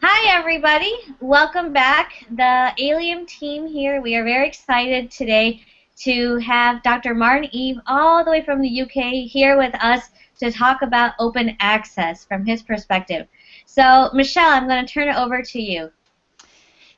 Hi, everybody. Welcome back. The ALiEM team here. We are very excited today to have Dr. Martin Eve all the way from the UK here with us to talk about open access from his perspective. So, Michelle, I'm going to turn it over to you.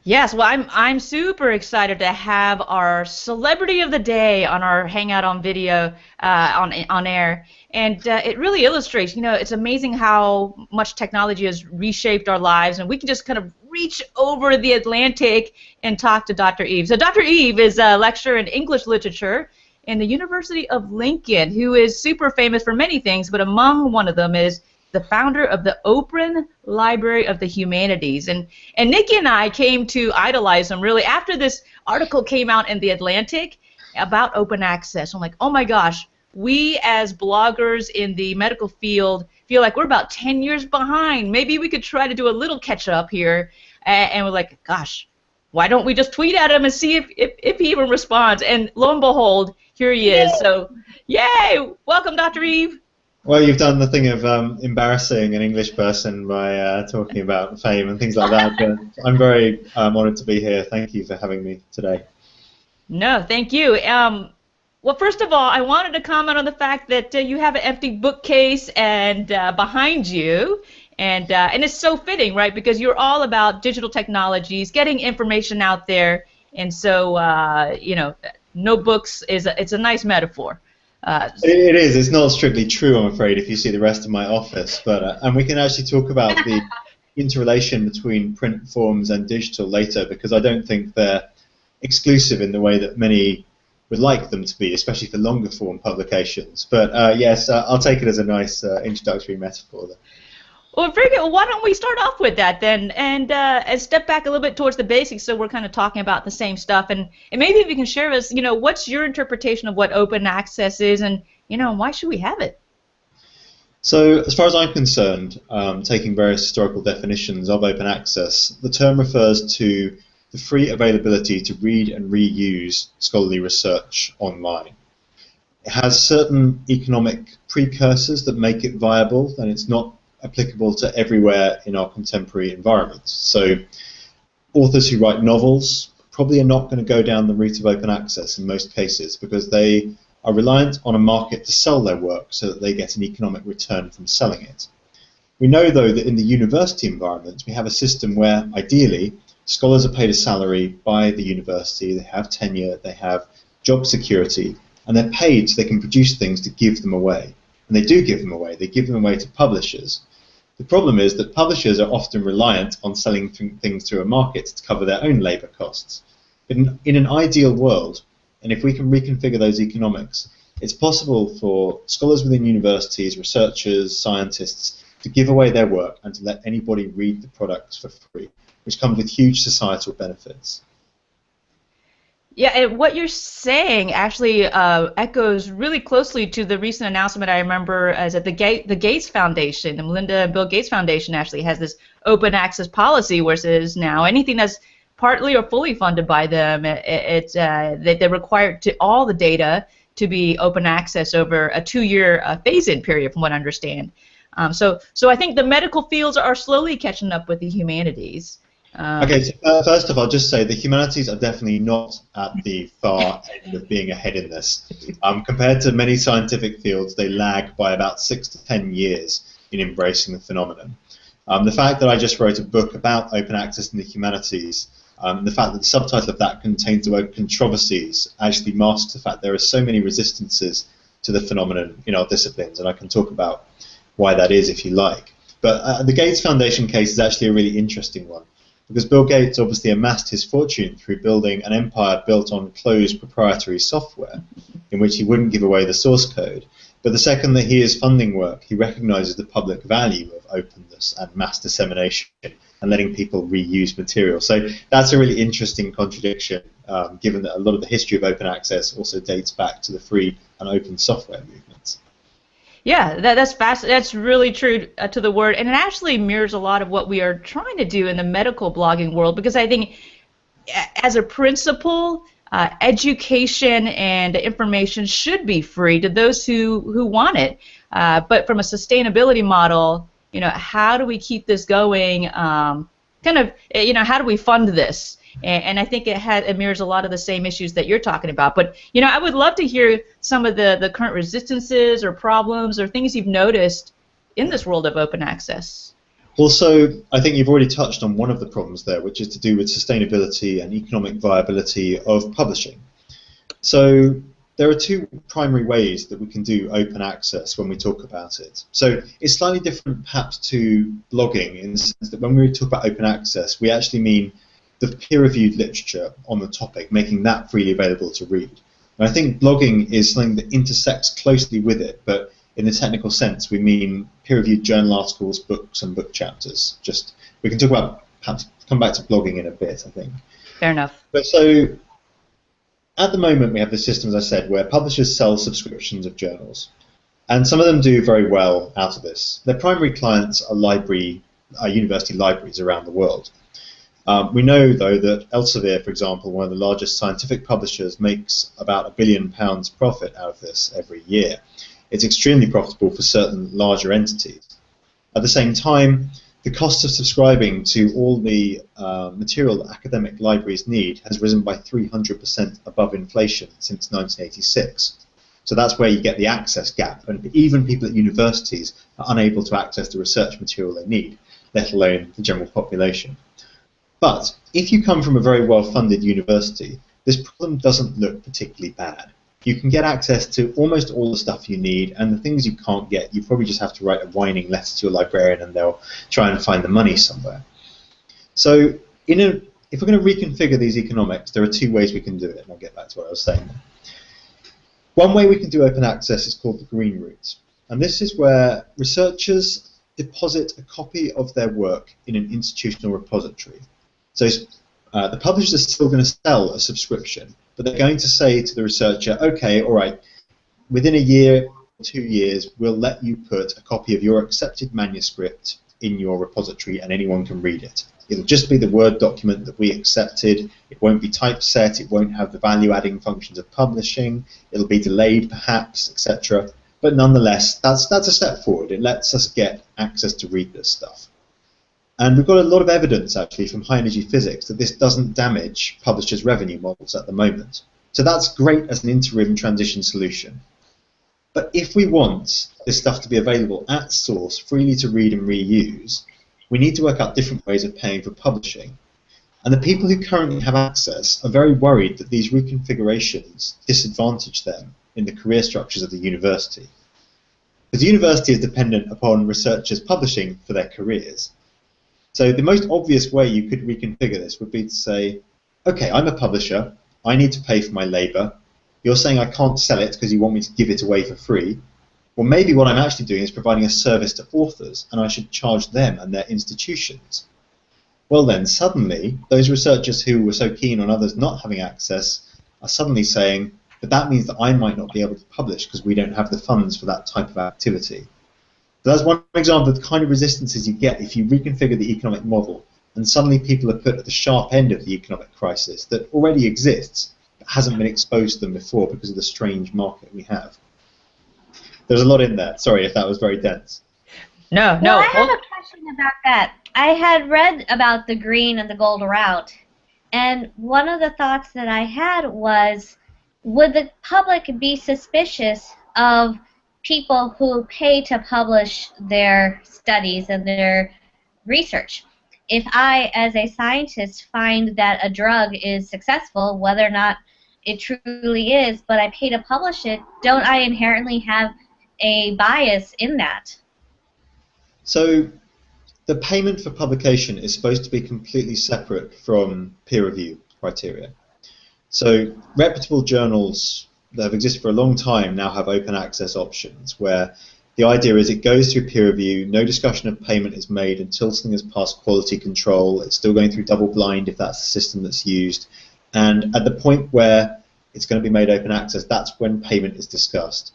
Yes, well, I'm super excited to have our celebrity of the day on our Hangout on video on air, and it really illustrates. It's amazing how much technology has reshaped our lives, and we can just kind of reach over the Atlantic and talk to Dr. Eve. So Dr. Eve is a lecturer in English literature in the University of Lincoln, who is super famous for many things, but among one of them is the founder of the Open Library of the Humanities. And Nikki and I came to idolize him really after this article came out in the Atlantic about open access. I'm like, oh my gosh, we as bloggers in the medical field feel like we're about 10 years behind. Maybe we could try to do a little catch up here. And we're like, gosh, why don't we just tweet at him and see if he even responds? And lo and behold, here he is. So, yay! Welcome, Dr. Eve. Well, you've done the thing of embarrassing an English person by talking about fame and things like that, but I'm very honoured to be here. Thank you for having me today. No, thank you. Well, first of all, I wanted to comment on the fact that you have an empty bookcase and behind you, and it's so fitting, right? Because you're all about digital technologies, getting information out there, and so no books it's a nice metaphor. It is. It's not strictly true, I'm afraid, if you see the rest of my office. But and we can actually talk about the interrelation between print forms and digital later, because I don't think they're exclusive in the way that many would like them to be, especially for longer form publications. But yes, I'll take it as a nice introductory metaphor there. Well, very good. Why don't we start off with that then, and step back a little bit towards the basics, so we're kind of talking about the same stuff, and maybe if you can share with us, what's your interpretation of what open access is, and why should we have it? So, as far as I'm concerned, taking various historical definitions of open access, the term refers to the free availability to read and reuse scholarly research online. It has certain economic precursors that make it viable, and it's not applicable to everywhere in our contemporary environments. So authors who write novels probably are not going to go down the route of open access in most cases, because they are reliant on a market to sell their work so that they get an economic return from selling it. We know, though, that in the university environment we have a system where ideally scholars are paid a salary by the university, they have tenure, they have job security, and they're paid so they can produce things to give them away. And they do give them away. They give them away to publishers. The problem is that publishers are often reliant on selling things through a market to cover their own labour costs. In an ideal world, and if we can reconfigure those economics, it's possible for scholars within universities, researchers, scientists, to give away their work and to let anybody read the products for free, which comes with huge societal benefits. Yeah, and what you're saying actually echoes really closely to the recent announcement I remember as at the Gates Foundation. The Melinda and Bill Gates Foundation actually has this open access policy where it says now anything that's partly or fully funded by them, they're required to all the data to be open access over a 2-year phase-in period, from what I understand. So I think the medical fields are slowly catching up with the humanities. Okay, so first of all, I'll just say the humanities are definitely not at the far end of being ahead in this. Compared to many scientific fields, they lag by about 6 to 10 years in embracing the phenomenon. The fact that I just wrote a book about open access in the humanities, the fact that the subtitle of that contains the word controversies, actually masks the fact there are so many resistances to the phenomenon in our disciplines, and I can talk about why that is if you like. But the Gates Foundation case is actually a really interesting one, because Bill Gates obviously amassed his fortune through building an empire built on closed proprietary software in which he wouldn't give away the source code. But the second that he is funding work, he recognizes the public value of openness and mass dissemination and letting people reuse material. So that's a really interesting contradiction, given that a lot of the history of open access also dates back to the free and open software movements. Yeah, that's really true to the word, and it actually mirrors a lot of what we are trying to do in the medical blogging world, because I think as a principle, education and information should be free to those who want it, but from a sustainability model, how do we keep this going kind of, how do we fund this? And I think it mirrors a lot of the same issues that you're talking about. But, I would love to hear some of the current resistances or problems or things you've noticed in this world of open access. Also, I think you've already touched on one of the problems there, which is to do with sustainability and economic viability of publishing. So there are two primary ways that we can do open access when we talk about it. So it's slightly different perhaps to blogging in the sense that when we talk about open access, we actually mean the peer-reviewed literature on the topic, making that freely available to read. And I think blogging is something that intersects closely with it, but in the technical sense, we mean peer-reviewed journal articles, books, and book chapters. We can talk about, perhaps come back to blogging in a bit, I think. Fair enough. But so, at the moment, we have the system, as I said, where publishers sell subscriptions of journals. And some of them do very well out of this. Their primary clients are university libraries around the world. We know, though, that Elsevier, for example, one of the largest scientific publishers, makes about £1 billion profit out of this every year. It's extremely profitable for certain larger entities. At the same time, the cost of subscribing to all the material that academic libraries need has risen by 300% above inflation since 1986. So that's where you get the access gap, and even people at universities are unable to access the research material they need, let alone the general population. But if you come from a very well-funded university, this problem doesn't look particularly bad. You can get access to almost all the stuff you need, and the things you can't get, you probably just have to write a whining letter to your librarian and they'll try and find the money somewhere. So if we're going to reconfigure these economics, there are two ways we can do it, and I'll get back to what I was saying. One way we can do open access is called the green route, and this is where researchers deposit a copy of their work in an institutional repository. So the publishers are still going to sell a subscription, but they're going to say to the researcher, okay, all right, within a year or 2 years, we'll let you put a copy of your accepted manuscript in your repository and anyone can read it. It'll just be the Word document that we accepted. It won't be typeset. It won't have the value-adding functions of publishing. It'll be delayed, perhaps, etc. But nonetheless, that's a step forward. It lets us get access to read this stuff. And we've got a lot of evidence, actually, from high-energy physics that this doesn't damage publishers' revenue models at the moment. So that's great as an interim transition solution. But if we want this stuff to be available at source, freely to read and reuse, we need to work out different ways of paying for publishing. And the people who currently have access are very worried that these reconfigurations disadvantage them in the career structures of the university. Because the university is dependent upon researchers publishing for their careers. So the most obvious way you could reconfigure this would be to say, okay, I'm a publisher, I need to pay for my labour, you're saying I can't sell it because you want me to give it away for free. Well, maybe what I'm actually doing is providing a service to authors, and I should charge them and their institutions. Well then, suddenly, those researchers who were so keen on others not having access are suddenly saying, but that means that I might not be able to publish because we don't have the funds for that type of activity. So that's one example of the kind of resistances you get if you reconfigure the economic model, and suddenly people are put at the sharp end of the economic crisis that already exists, but hasn't been exposed to them before because of the strange market we have. There's a lot in there. Sorry if that was very dense. No. Well, I have a question about that. I had read about the green and the gold route, and one of the thoughts that I had was, would the public be suspicious of people who pay to publish their studies and their research? If I, as a scientist, find that a drug is successful, whether or not it truly is, but I pay to publish it, don't I inherently have a bias in that? So the payment for publication is supposed to be completely separate from peer review criteria. So reputable journals that have existed for a long time now have open access options where the idea is it goes through peer review, no discussion of payment is made until something has passed quality control, it's still going through double blind if that's the system that's used, and at the point where it's going to be made open access, that's when payment is discussed.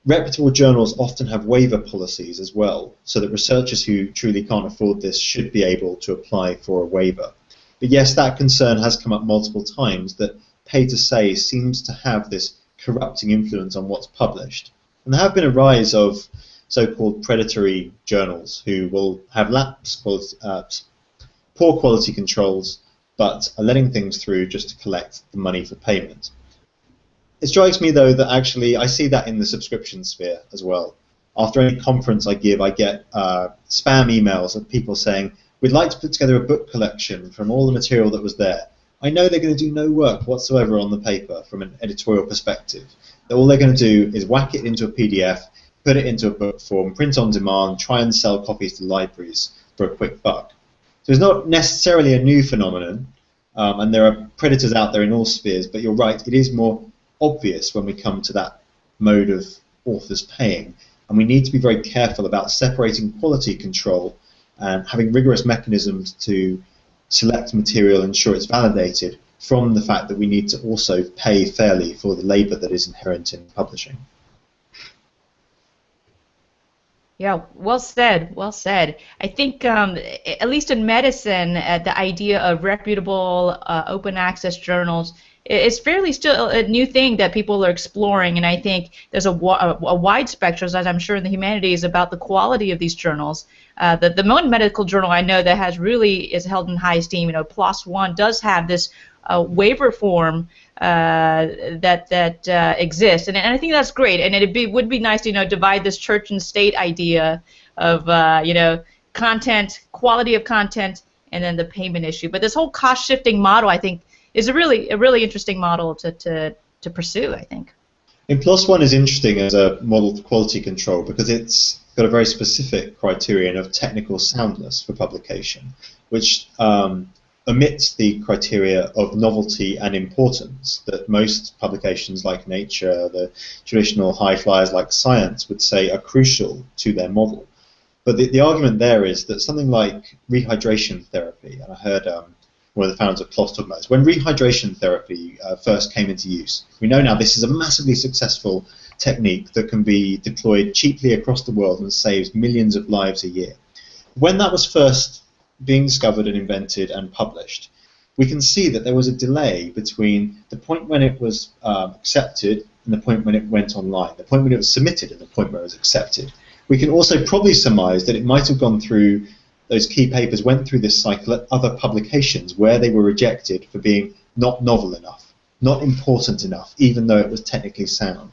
Reputable journals often have waiver policies as well, so that researchers who truly can't afford this should be able to apply for a waiver. But yes, that concern has come up multiple times, that pay to say seems to have this corrupting influence on what's published. And there have been a rise of so-called predatory journals who will have lapse poor quality controls, but are letting things through just to collect the money for payment. It strikes me, though, that actually I see that in the subscription sphere as well. After any conference I give, I get spam emails of people saying, we'd like to put together a book collection from all the material that was there. I know they're going to do no work whatsoever on the paper from an editorial perspective. All they're going to do is whack it into a PDF, put it into a book form, print on demand, try and sell copies to libraries for a quick buck. So it's not necessarily a new phenomenon, and there are predators out there in all spheres, but you're right, it is more obvious when we come to that mode of authors paying. And we need to be very careful about separating quality control and having rigorous mechanisms to select material and ensure it's validated from the fact that we need to also pay fairly for the labor that is inherent in publishing. Yeah, well said, well said. I think, at least in medicine, the idea of reputable open access journals is fairly still a new thing that people are exploring, and I think there's a wide spectrum, as I'm sure in the humanities, about the quality of these journals. The one medical journal I know that is held in high esteem, PLOS One, does have this waiver form that exists, and I think that's great. And would be nice to divide this church and state idea of content, quality of content, and then the payment issue. But this whole cost shifting model, I think, is a really interesting model to pursue, I think. And PLOS One is interesting as a model for quality control because it's got a very specific criterion of technical soundness for publication, which omits the criteria of novelty and importance that most publications like Nature, the traditional high flyers like Science, would say are crucial to their model. But the argument there is that something like rehydration therapy, and I heard one of the founders of PLOS talking about this, when rehydration therapy first came into use, we know now this is a massively successful technique that can be deployed cheaply across the world and saves millions of lives a year. When that was first being discovered and invented and published, we can see that there was a delay between the point when it was accepted and the point when it went online, the point when it was submitted and the point where it was accepted. We can also probably surmise that it might have gone through, those key papers went through this cycle at other publications where they were rejected for being not novel enough, not important enough, even though it was technically sound.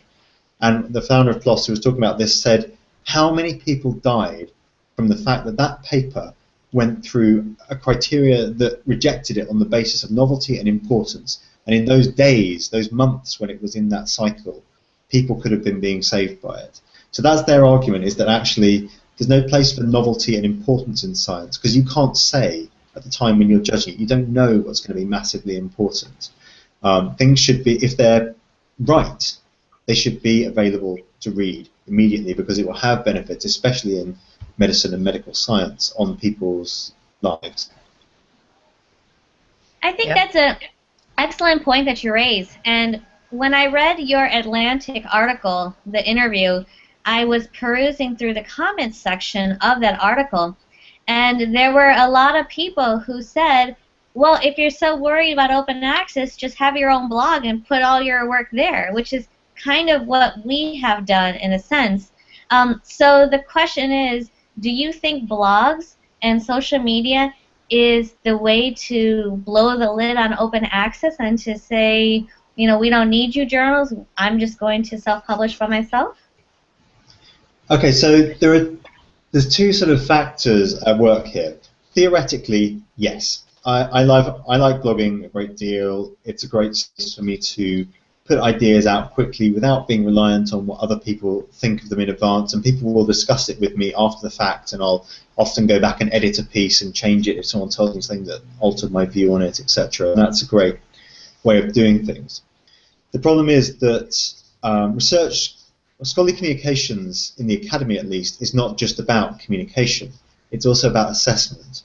And the founder of PLOS, who was talking about this, said how many people died from the fact that that paper went through a criteria that rejected it on the basis of novelty and importance. And in those days, those months when it was in that cycle, people could have been being saved by it. So that's their argument, is that actually there's no place for novelty and importance in science, because you can't say at the time when you're judging it, you don't know what's going to be massively important. Things should be, if they're right, they should be available to read immediately because it will have benefits, especially in medicine and medical science, on people's lives. I think that's an excellent point that you raise. And when I read your Atlantic article, the interview, I was perusing through the comments section of that article, and there were a lot of people who said, well, if you're so worried about open access, just have your own blog and put all your work there, which is kind of what we have done in a sense. So the question is, do you think blogs and social media is the way to blow the lid on open access and to say, we don't need you journals, I'm just going to self-publish by myself? Okay, so there's two sort of factors at work here. Theoretically, yes. I like blogging a great deal. It's a great space for me to put ideas out quickly without being reliant on what other people think of them in advance, and people will discuss it with me after the fact, and I'll often go back and edit a piece and change it if someone tells me something that altered my view on it, etc. And that's a great way of doing things. The problem is that research, scholarly communications, in the academy at least, is not just about communication. It's also about assessment.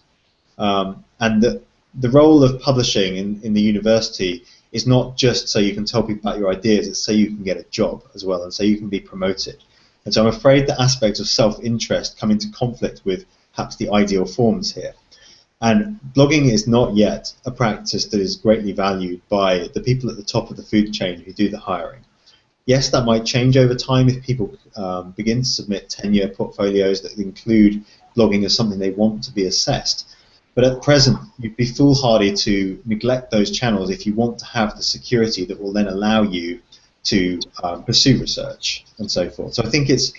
And the role of publishing in the university is not just so you can tell people about your ideas, it's so you can get a job as well, and so you can be promoted. And so I'm afraid that aspects of self-interest come into conflict with perhaps the ideal forms here. And blogging is not yet a practice that is greatly valued by the people at the top of the food chain who do the hiring. Yes, that might change over time if people begin to submit tenure portfolios that include blogging as something they want to be assessed. But at present, you'd be foolhardy to neglect those channels if you want to have the security that will then allow you to pursue research and so forth. So I think it's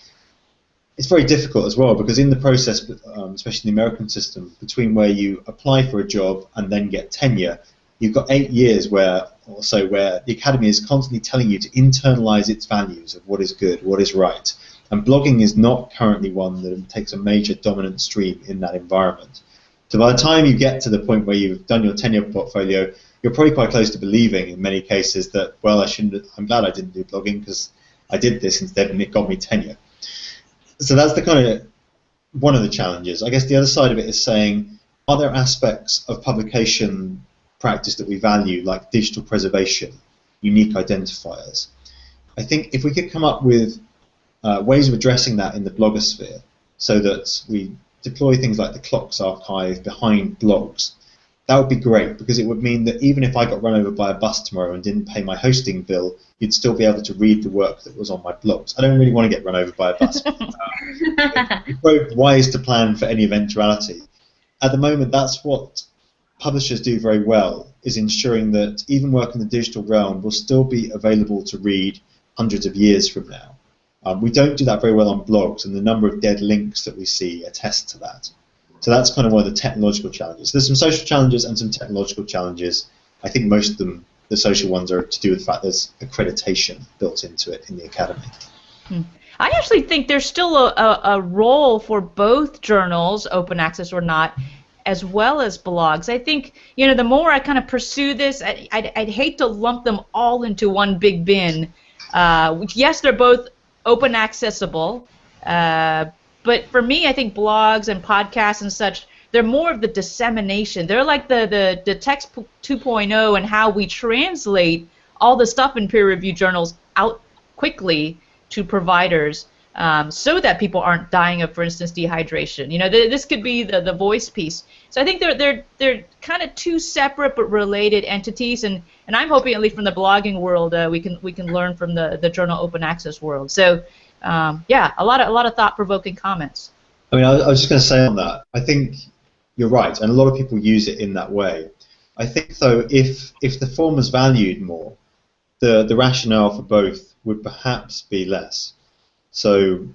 very difficult as well, because in the process, especially in the American system, between where you apply for a job and then get tenure, you've got 8 years where the academy is constantly telling you to internalize its values of what is good, what is right. And blogging is not currently one that takes a major dominant stream in that environment. So by the time you get to the point where you've done your tenure portfolio, you're probably quite close to believing in many cases that, well, I'm glad I didn't do blogging because I did this instead and it got me tenure. So that's the kind of one of the challenges. I guess the other side of it is saying, are there aspects of publication practice that we value, like digital preservation, unique identifiers? I think if we could come up with ways of addressing that in the blogosphere, so that we deploy things like the Clocks archive behind blogs, that would be great, because it would mean that even if I got run over by a bus tomorrow and didn't pay my hosting bill, you'd still be able to read the work that was on my blogs. I don't really want to get run over by a bus. It's very wise to plan for any eventuality. At the moment, that's what publishers do very well, is ensuring that even work in the digital realm will still be available to read hundreds of years from now. We don't do that very well on blogs, and the number of dead links that we see attest to that. So that's kind of one of the technological challenges. There's some social challenges and some technological challenges. I think most of them, the social ones, are to do with the fact there's accreditation built into it in the academy. I actually think there's still a role for both journals, open access or not, as well as blogs. I think, the more I kind of pursue this, I'd hate to lump them all into one big bin. Yes, they're both open accessible, but for me, I think blogs and podcasts and such, they're more of the dissemination. They're like the text 2.0 and how we translate all the stuff in peer-reviewed journals out quickly to providers, so that people aren't dying of, for instance, dehydration. This could be the voice piece. So I think they're kind of two separate but related entities, and I'm hoping, at least from the blogging world, we can learn from the journal open access world. So yeah, a lot of thought-provoking comments. I mean, I was just going to say on that, I think you're right, and a lot of people use it in that way. I think, though, if the form is valued more, the rationale for both would perhaps be less. So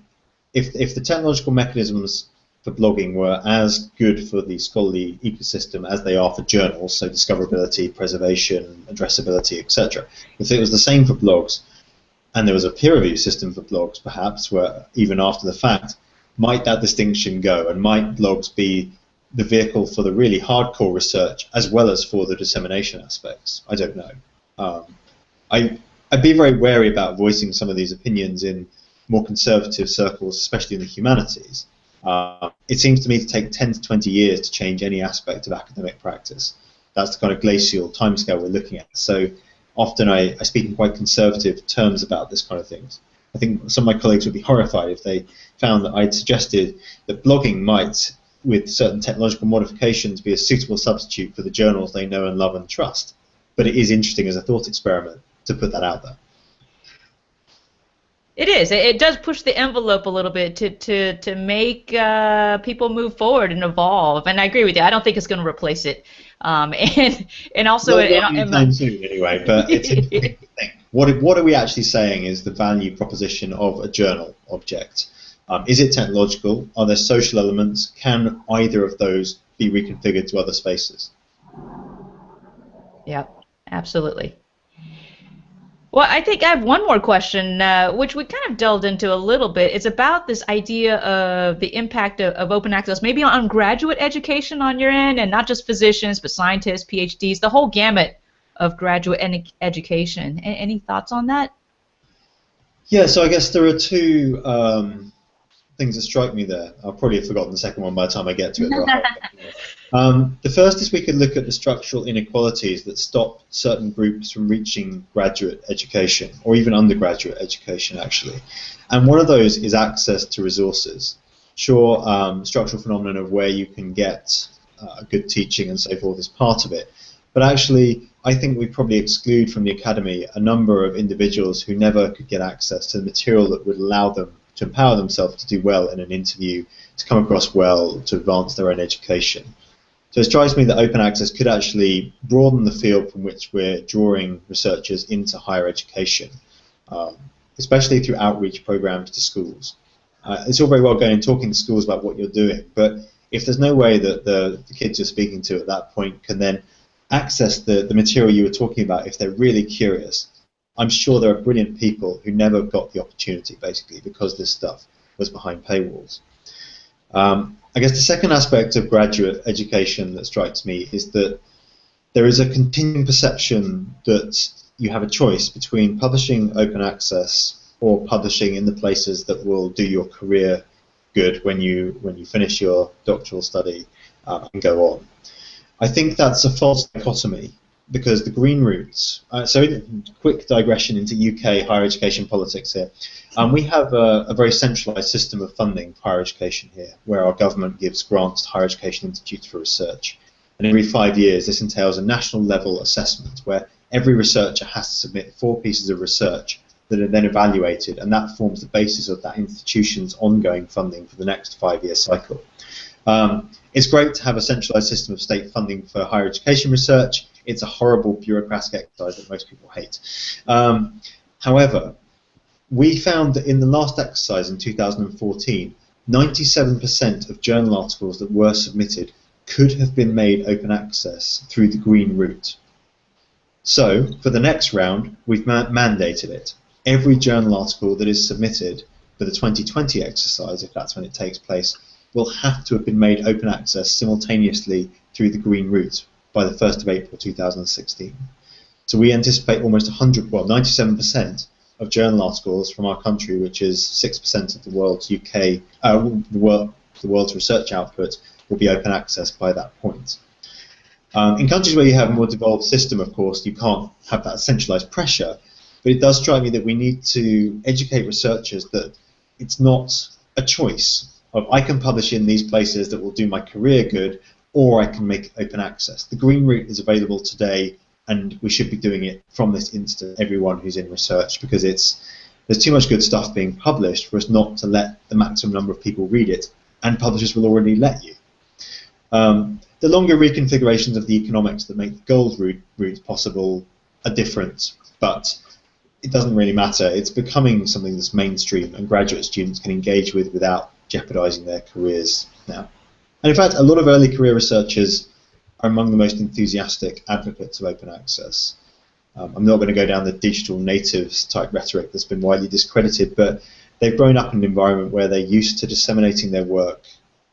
if the technological mechanisms for blogging were as good for the scholarly ecosystem as they are for journals, so discoverability, preservation, addressability, etc., if it was the same for blogs, and there was a peer review system for blogs, perhaps, where even after the fact, might that distinction go, and might blogs be the vehicle for the really hardcore research as well as for the dissemination aspects? I don't know. I'd be very wary about voicing some of these opinions in more conservative circles, especially in the humanities. It seems to me to take 10 to 20 years to change any aspect of academic practice. That's the kind of glacial timescale we're looking at. So often I speak in quite conservative terms about this kind of things. I think some of my colleagues would be horrified if they found that I'd suggested that blogging might, with certain technological modifications, be a suitable substitute for the journals they know and love and trust. But it is interesting as a thought experiment to put that out there. It is. It does push the envelope a little bit to make people move forward and evolve. And I agree with you. I don't think it's going to replace it. And also, not anytime soon, anyway. But it's interesting to think. What are we actually saying is the value proposition of a journal object? Is it technological? Are there social elements? Can either of those be reconfigured to other spaces? Yep, absolutely. Well, I think I have one more question, which we kind of delved into a little bit. It's about this idea of the impact of open access, maybe on graduate education on your end, and not just physicians, but scientists, PhDs, the whole gamut of graduate education. Any thoughts on that? Yeah, so I guess there are two things that strike me there. I'll probably have forgotten the second one by the time I get to it. The first is we could look at the structural inequalities that stop certain groups from reaching graduate education, or even undergraduate education, actually. And one of those is access to resources. Sure, structural phenomenon of where you can get good teaching and so forth is part of it. But actually, I think we probably exclude from the academy a number of individuals who never could get access to the material that would allow them to empower themselves to do well in an interview, to come across well, to advance their own education. So it strikes me that open access could actually broaden the field from which we're drawing researchers into higher education, especially through outreach programs to schools. It's all very well going and talking to schools about what you're doing, but if there's no way that the kids you're speaking to at that point can then access the material you were talking about if they're really curious, I'm sure there are brilliant people who never got the opportunity, basically, because this stuff was behind paywalls. I guess the second aspect of graduate education that strikes me is that there is a continuing perception that you have a choice between publishing open access or publishing in the places that will do your career good when you finish your doctoral study and go on. I think that's a false dichotomy, because the green routes, so quick digression into UK higher education politics here. We have a very centralised system of funding for higher education here, where our government gives grants to higher education institutes for research. And every 5 years, this entails a national level assessment where every researcher has to submit 4 pieces of research that are then evaluated, and that forms the basis of that institution's ongoing funding for the next 5-year cycle. It's great to have a centralised system of state funding for higher education research. It's a horrible bureaucratic exercise that most people hate. However, we found that in the last exercise in 2014, 97% of journal articles that were submitted could have been made open access through the green route. So, for the next round, we've mandated it. Every journal article that is submitted for the 2020 exercise, if that's when it takes place, will have to have been made open access simultaneously through the green route by the 1st of April 2016. So we anticipate almost 97% of journal articles from our country, which is 6% of the world's the world's research output, will be open access by that point. In countries where you have a more devolved system, of course, you can't have that centralised pressure, but it does strike me that we need to educate researchers that it's not a choice of I can publish in these places that will do my career good, or I can make open access. The green route is available today, and we should be doing it from this instant, everyone who's in research, because there's too much good stuff being published for us not to let the maximum number of people read it, and publishers will already let you. The longer reconfigurations of the economics that make the gold route possible are different, but it doesn't really matter. It's becoming something that's mainstream and graduate students can engage with without jeopardizing their careers now. And in fact, a lot of early career researchers are among the most enthusiastic advocates of open access. I'm not going to go down the digital natives type rhetoric that's been widely discredited, but they've grown up in an environment where they're used to disseminating their work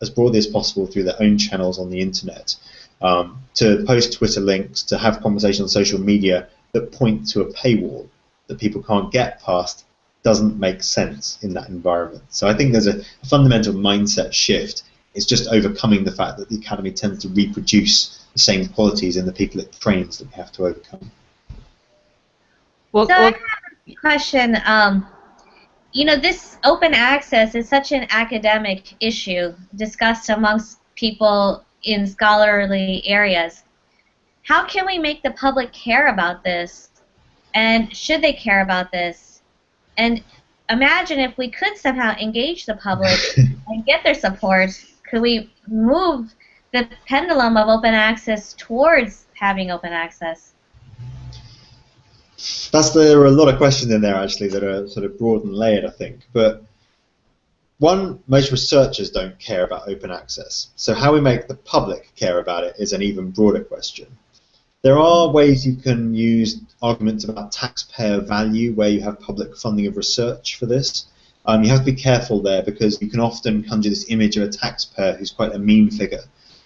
as broadly as possible through their own channels on the internet, to post Twitter links, to have conversations on social media that point to a paywall that people can't get past doesn't make sense in that environment. So I think there's a fundamental mindset shift. It's just overcoming the fact that the academy tends to reproduce the same qualities in the people it trains that we have to overcome. So I have a question. You know, this open access is such an academic issue discussed amongst people in scholarly areas. How can we make the public care about this? And should they care about this? And imagine if we could somehow engage the public and get their support, could we move the pendulum of open access towards having open access? There are a lot of questions in there, actually, that are sort of broad and layered, I think. But one, most researchers don't care about open access. So how we make the public care about it is an even broader question. There are ways you can use arguments about taxpayer value where you have public funding of research for this. You have to be careful there, because you can often conjure this image of a taxpayer who's quite a mean figure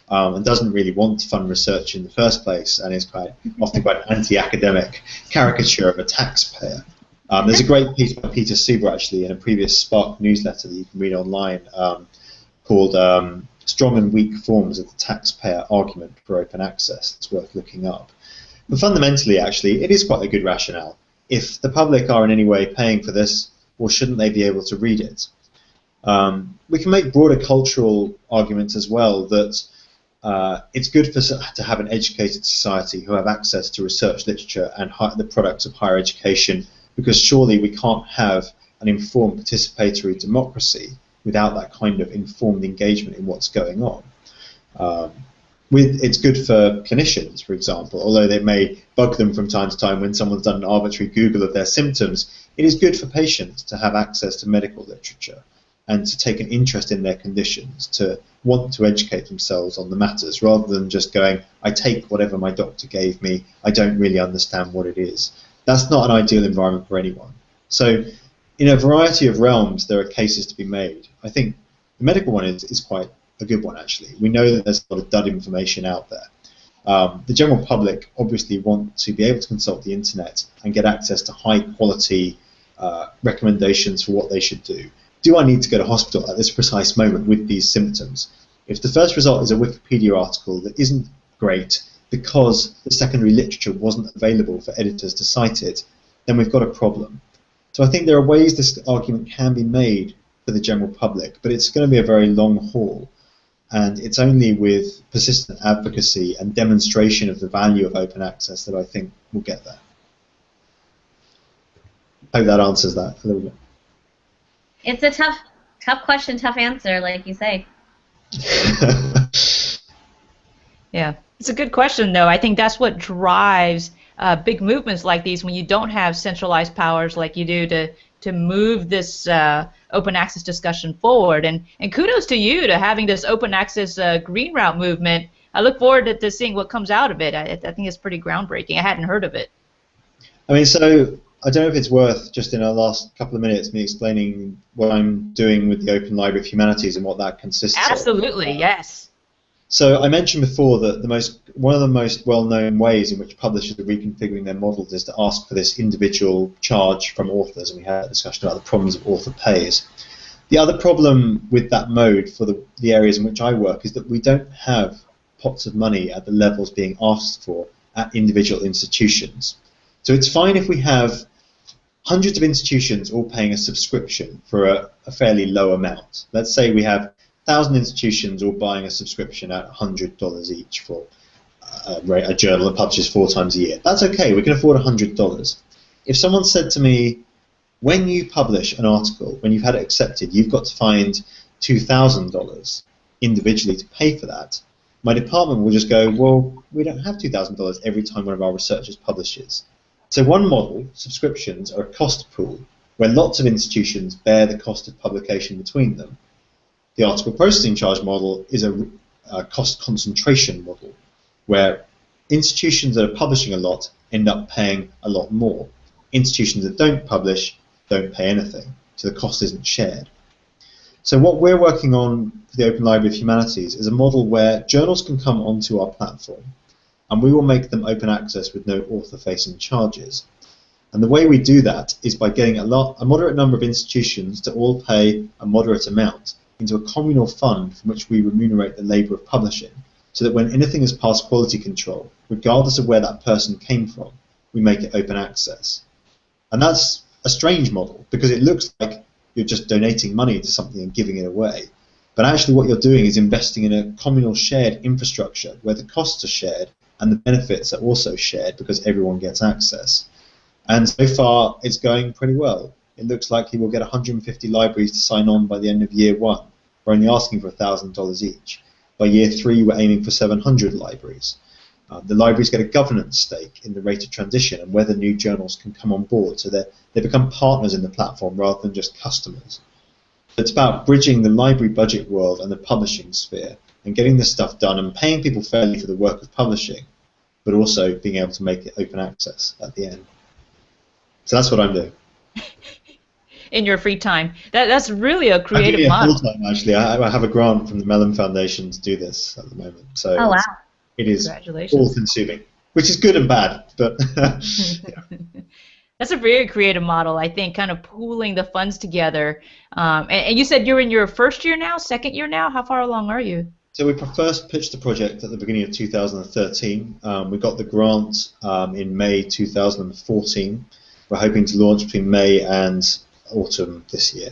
and doesn't really want to fund research in the first place, and is often quite an anti-academic caricature of a taxpayer. There's a great piece by Peter Suber, actually, in a previous Spark newsletter that you can read online called Strong and Weak Forms of the Taxpayer Argument for Open Access. It's worth looking up. But fundamentally, actually, it is quite a good rationale. If the public are in any way paying for this, well, shouldn't they be able to read it? We can make broader cultural arguments as well, that it's good to have an educated society who have access to research literature and the products of higher education, because surely we can't have an informed participatory democracy without that kind of informed engagement in what's going on. it's good for clinicians, for example, although they may bug them from time to time when someone's done an arbitrary Google of their symptoms. It is good for patients to have access to medical literature and to take an interest in their conditions, to want to educate themselves on the matters, rather than just going, I take whatever my doctor gave me, I don't really understand what it is. That's not an ideal environment for anyone. So in a variety of realms, there are cases to be made. I think the medical one is quite a good one, actually. We know that there's a lot of dud information out there. The general public obviously want to be able to consult the internet and get access to high quality recommendations for what they should do. Do I need to go to hospital at this precise moment with these symptoms? If the first result is a Wikipedia article that isn't great because the secondary literature wasn't available for editors to cite it, then we've got a problem. So I think there are ways this argument can be made for the general public, but it's going to be a very long haul. And it's only with persistent advocacy and demonstration of the value of open access that I think we'll get there. I hope that answers that a little bit. It's a tough question, tough answer, like you say. Yeah, it's a good question, though. I think that's what drives big movements like these, when you don't have centralized powers like you do to move this open access discussion forward. And kudos to you to having this open access green route movement. I look forward to seeing what comes out of it. I think it's pretty groundbreaking. I hadn't heard of it. I mean, so I don't know if it's worth, just in our last couple of minutes, me explaining what I'm doing with the Open Library of Humanities and what that consists of. Absolutely, yes. So I mentioned before that one of the most well-known ways in which publishers are reconfiguring their models is to ask for this individual charge from authors, and we had a discussion about the problems of author pays. The other problem with that mode for the areas in which I work is that we don't have pots of money at the levels being asked for at individual institutions. So it's fine if we have hundreds of institutions all paying a subscription for a fairly low amount. Let's say we have 1,000 institutions all buying a subscription at $100 each for a journal that publishes 4 times a year. That's okay, we can afford $100. If someone said to me, when you publish an article, when you've had it accepted, you've got to find $2,000 individually to pay for that, my department will just go, well, we don't have $2,000 every time one of our researchers publishes. So one model, subscriptions, are a cost pool where lots of institutions bear the cost of publication between them. The article processing charge model is a cost concentration model where institutions that are publishing a lot end up paying a lot more. Institutions that don't publish don't pay anything, so the cost isn't shared. So what we're working on for the Open Library of Humanities is a model where journals can come onto our platform, and we will make them open access with no author-facing charges. And the way we do that is by getting a moderate number of institutions to all pay a moderate amount into a communal fund from which we remunerate the labour of publishing, so that when anything is past quality control, regardless of where that person came from, we make it open access. And that's a strange model, because it looks like you're just donating money to something and giving it away. But actually what you're doing is investing in a communal shared infrastructure where the costs are shared and the benefits are also shared because everyone gets access. And so far, it's going pretty well. It looks like you will get 150 libraries to sign on by the end of year 1. We're only asking for $1,000 each. By year 3, we're aiming for 700 libraries. The libraries get a governance stake in the rate of transition and whether new journals can come on board, so they become partners in the platform rather than just customers. It's about bridging the library budget world and the publishing sphere and getting this stuff done and paying people fairly for the work of publishing, but also being able to make it open access at the end. So that's what I'm doing. In your free time. That's really a creative model. Full time, actually. I have a grant from the Mellon Foundation to do this at the moment. So oh, wow. It is all-consuming, which is good and bad. But yeah. That's a very creative model, I think, kind of pooling the funds together. And you said you're in your first year now, second year now? How far along are you? So we first pitched the project at the beginning of 2013. We got the grant in May 2014. We're hoping to launch between May and autumn this year.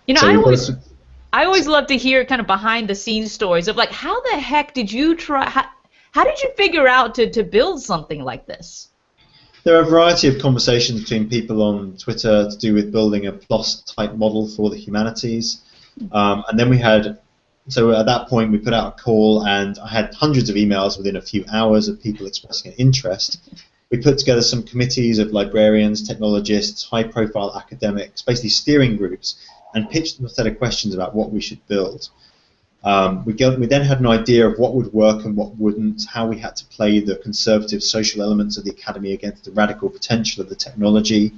You know, so I always love to hear kind of behind the scenes stories of like, how the heck did you try, how did you figure out to build something like this? There are a variety of conversations between people on Twitter to do with building a PLOS type model for the humanities. And then we had So at that point, we put out a call, and I had hundreds of emails within a few hours of people expressing an interest. We put together some committees of librarians, technologists, high-profile academics, basically steering groups, and pitched them a set of questions about what we should build. We then had an idea of what would work and what wouldn't, how we had to play the conservative social elements of the academy against the radical potential of the technology.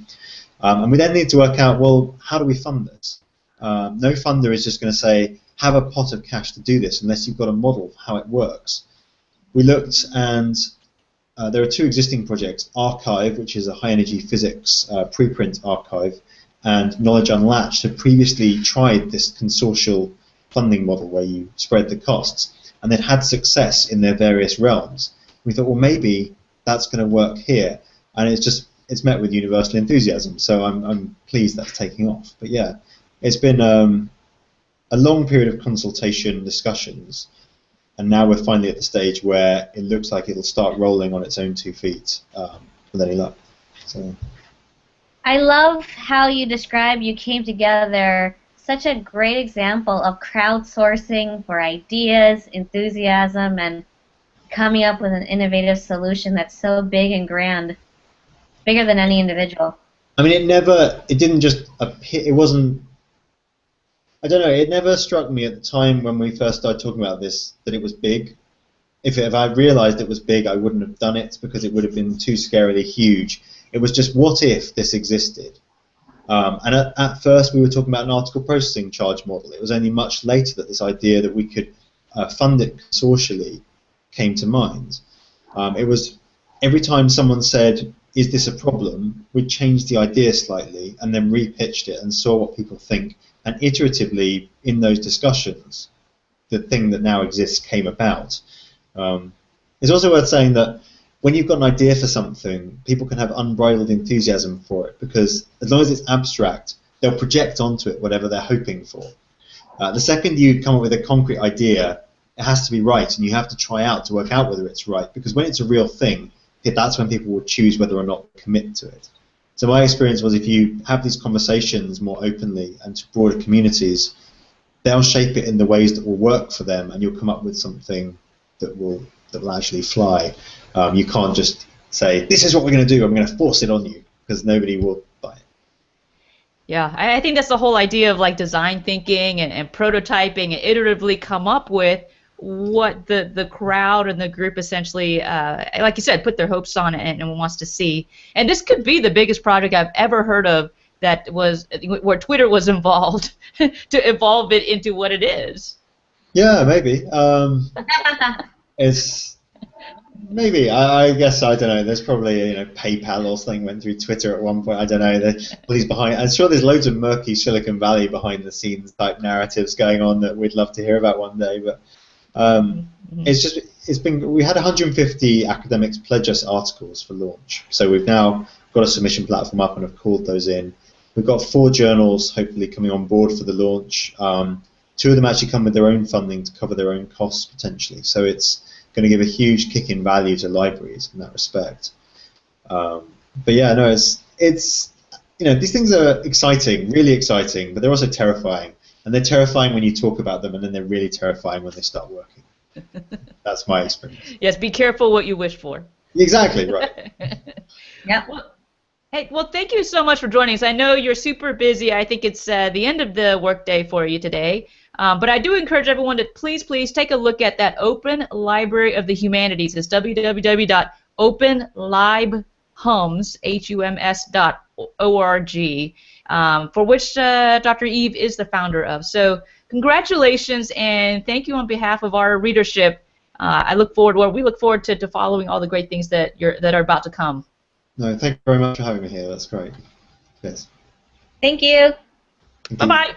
And we then need to work out, well, how do we fund this? No funder is just going to say, have a pot of cash to do this unless you've got a model of how it works. We looked, and there are two existing projects, Archive, which is a high-energy physics preprint archive, and Knowledge Unlatched had previously tried this consortial funding model where you spread the costs, and they'd had success in their various realms. We thought, well, maybe that's going to work here, and it's met with universal enthusiasm, so I'm pleased that's taking off. But yeah, it's been a long period of consultation, discussions, and now we're finally at the stage where it looks like it'll start rolling on its own 2 feet with any luck. So. I love how you describe you came together. Such a great example of crowdsourcing for ideas, enthusiasm, and coming up with an innovative solution that's so big and grand, bigger than any individual. I mean, it didn't just appear, it wasn't, I don't know, it never struck me at the time when we first started talking about this that it was big. If I realized it was big, I wouldn't have done it because it would have been too scarily huge. It was just, what if this existed? And at first we were talking about an article processing charge model. It was only much later that this idea that we could fund it consortially came to mind. It was every time someone said, is this a problem, we'd change the idea slightly and then re-pitched it and saw what people think. And iteratively, in those discussions, the thing that now exists came about. It's also worth saying that when you've got an idea for something, people can have unbridled enthusiasm for it, because as long as it's abstract, they'll project onto it whatever they're hoping for. The second you come up with a concrete idea, it has to be right, and you have to try out to work out whether it's right, because when it's a real thing, that's when people will choose whether or not to commit to it. So my experience was, if you have these conversations more openly and to broader communities, they'll shape it in the ways that will work for them, and you'll come up with something that will actually fly. You can't just say, this is what we're going to do, I'm going to force it on you, because nobody will buy it. Yeah, I think that's the whole idea of like design thinking and prototyping, and iteratively come up with what the crowd and the group essentially, like you said, put their hopes on and wants to see. And this could be the biggest project I've ever heard of that was where Twitter was involved to evolve it into what it is. Yeah, maybe. It's maybe. I guess, I don't know. There's probably PayPal or something went through Twitter at one point. I don't know. All these behind. I'm sure there's loads of murky Silicon Valley behind the scenes type narratives going on that we'd love to hear about one day. But we had 150 academics pledge us articles for launch. So we've now got a submission platform up and have called those in. We've got 4 journals hopefully coming on board for the launch. 2 of them actually come with their own funding to cover their own costs potentially. So it's going to give a huge kick in value to libraries in that respect. But yeah, no, it's these things are exciting, really exciting, but they're also terrifying. And they're terrifying when you talk about them, and then they're really terrifying when they start working. That's my experience. Yes, be careful what you wish for. Exactly, right. Yeah. Well, thank you so much for joining us. I know you're super busy. I think it's the end of the workday for you today. But I do encourage everyone to please take a look at that Open Library of the Humanities. It's www.openlibhums.org, for which Dr. Eve is the founder of. So congratulations, and thank you on behalf of our readership. We look forward to following all the great things that are about to come. No, thank you very much for having me here. That's great. Yes. Thank you. Thank you. Bye-bye.